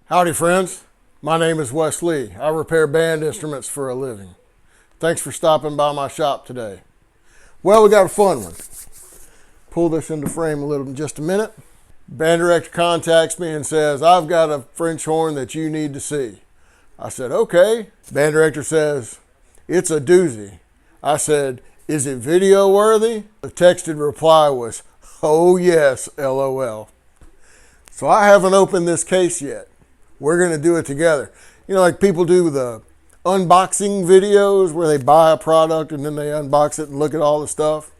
Howdy friends, my name is Wes Lee. I repair band instruments for a living. Thanks for stopping by my shop today. Well, we got a fun one. Pull this into frame a little in just a minute. Band director contacts me and says, I've got a French horn that you need to see. I said, okay. Band director says, it's a doozy. I said, is it video worthy? The texted reply was, oh yes, LOL. So I haven't opened this case yet. We're going to do it together. You know, like people do the unboxing videos where they buy a product and then they unbox it and look at all the stuff.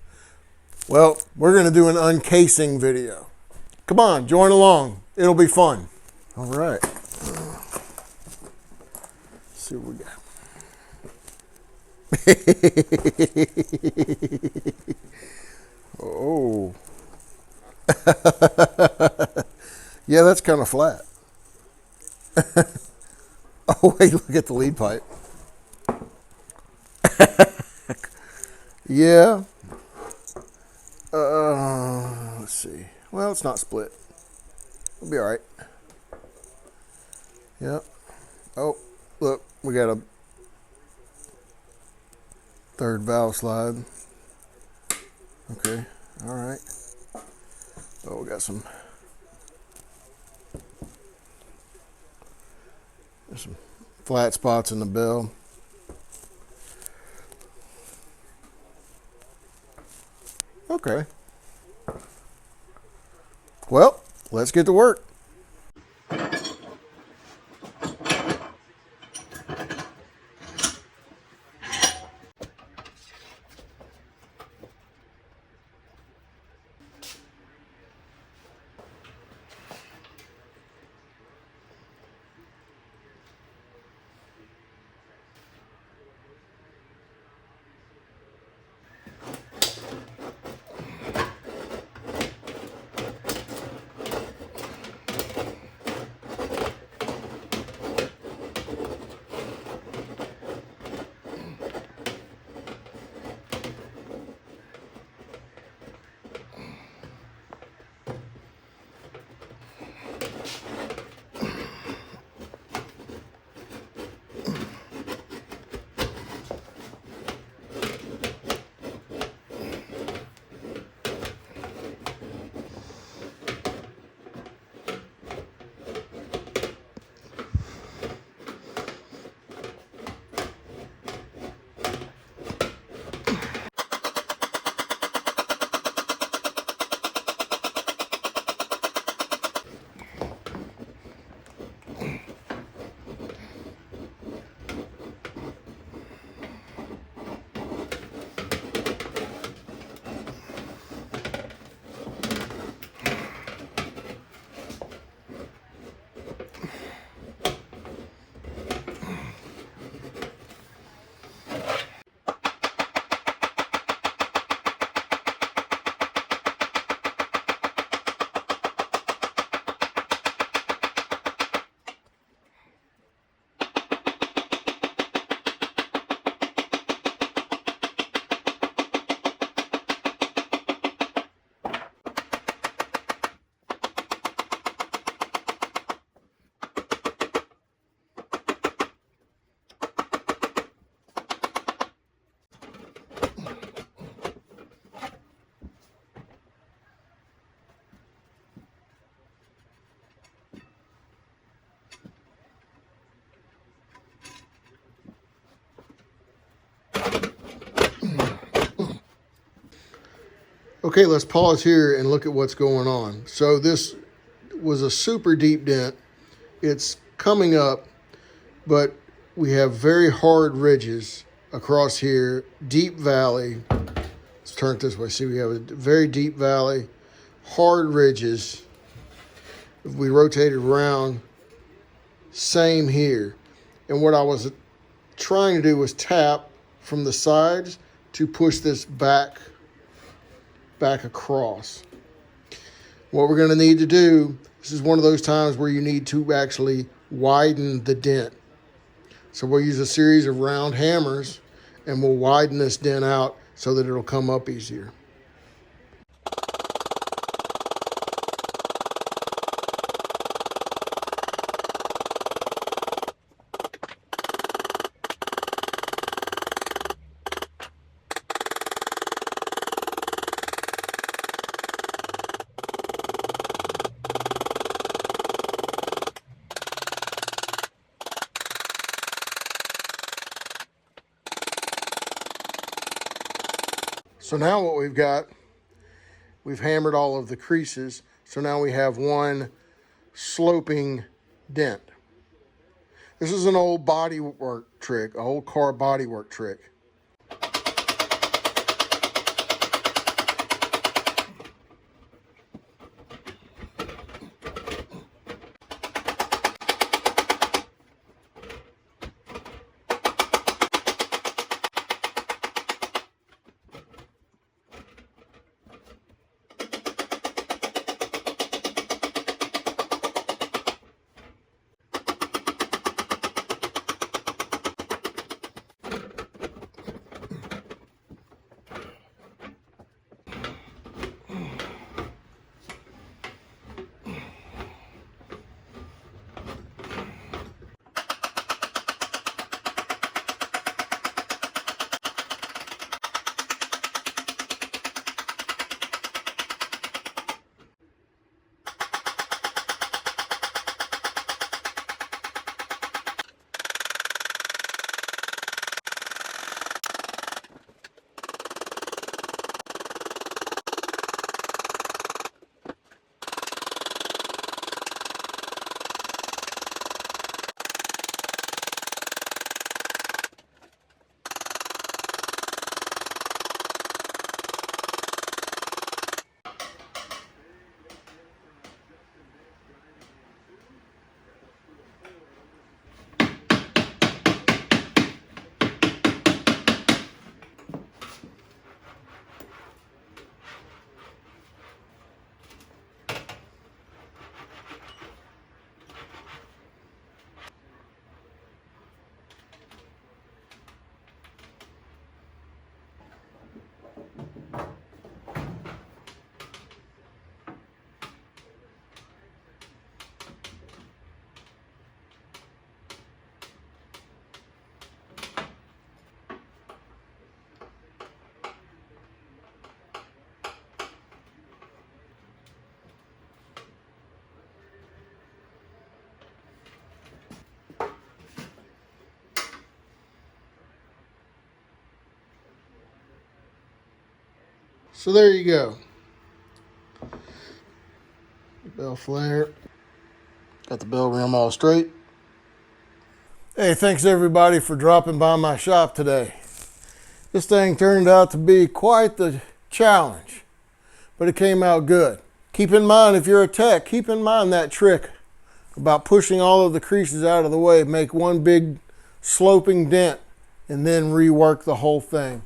Well, we're going to do an uncasing video. Come on, join along. It'll be fun. All right. Let's see what we got. Oh. Yeah, that's kind of flat. Oh, wait, look at the lead pipe. Yeah. Let's see. Well, it's not split. It'll be all right. Yep. Oh, look, we got a third valve slide. Okay, all right. Oh, we got some flat spots in the bell. Okay. Well, let's get to work. Okay, let's pause here and look at what's going on. So this was a super deep dent. It's coming up, but we have very hard ridges across here, deep valley. Let's turn it this way. See, we have a very deep valley, hard ridges. If we rotate it around, same here. And what I was trying to do was tap from the sides to push this back across. What we're going to need to do, this is one of those times where you need to actually widen the dent. So we'll use a series of round hammers and we'll widen this dent out so that it'll come up easier. So now what we've got, we've hammered all of the creases. So now we have one sloping dent. This is an old bodywork trick, an old car bodywork trick. So there you go. Bell flare. Got the bell rim all straight. Hey, thanks everybody for dropping by my shop today. This thing turned out to be quite the challenge, but it came out good. Keep in mind, if you're a tech, keep in mind that trick about pushing all of the creases out of the way, make one big sloping dent, and then rework the whole thing.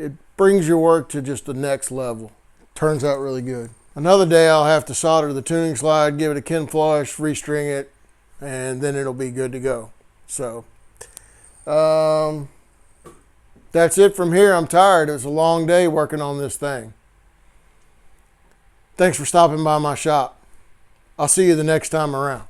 It brings your work to just the next level. Turns out really good. Another day I'll have to solder the tuning slide, give it a Ken flush, restring it, and then it'll be good to go. So that's it from here. I'm tired. It was a long day working on this thing. Thanks for stopping by my shop. I'll see you the next time around.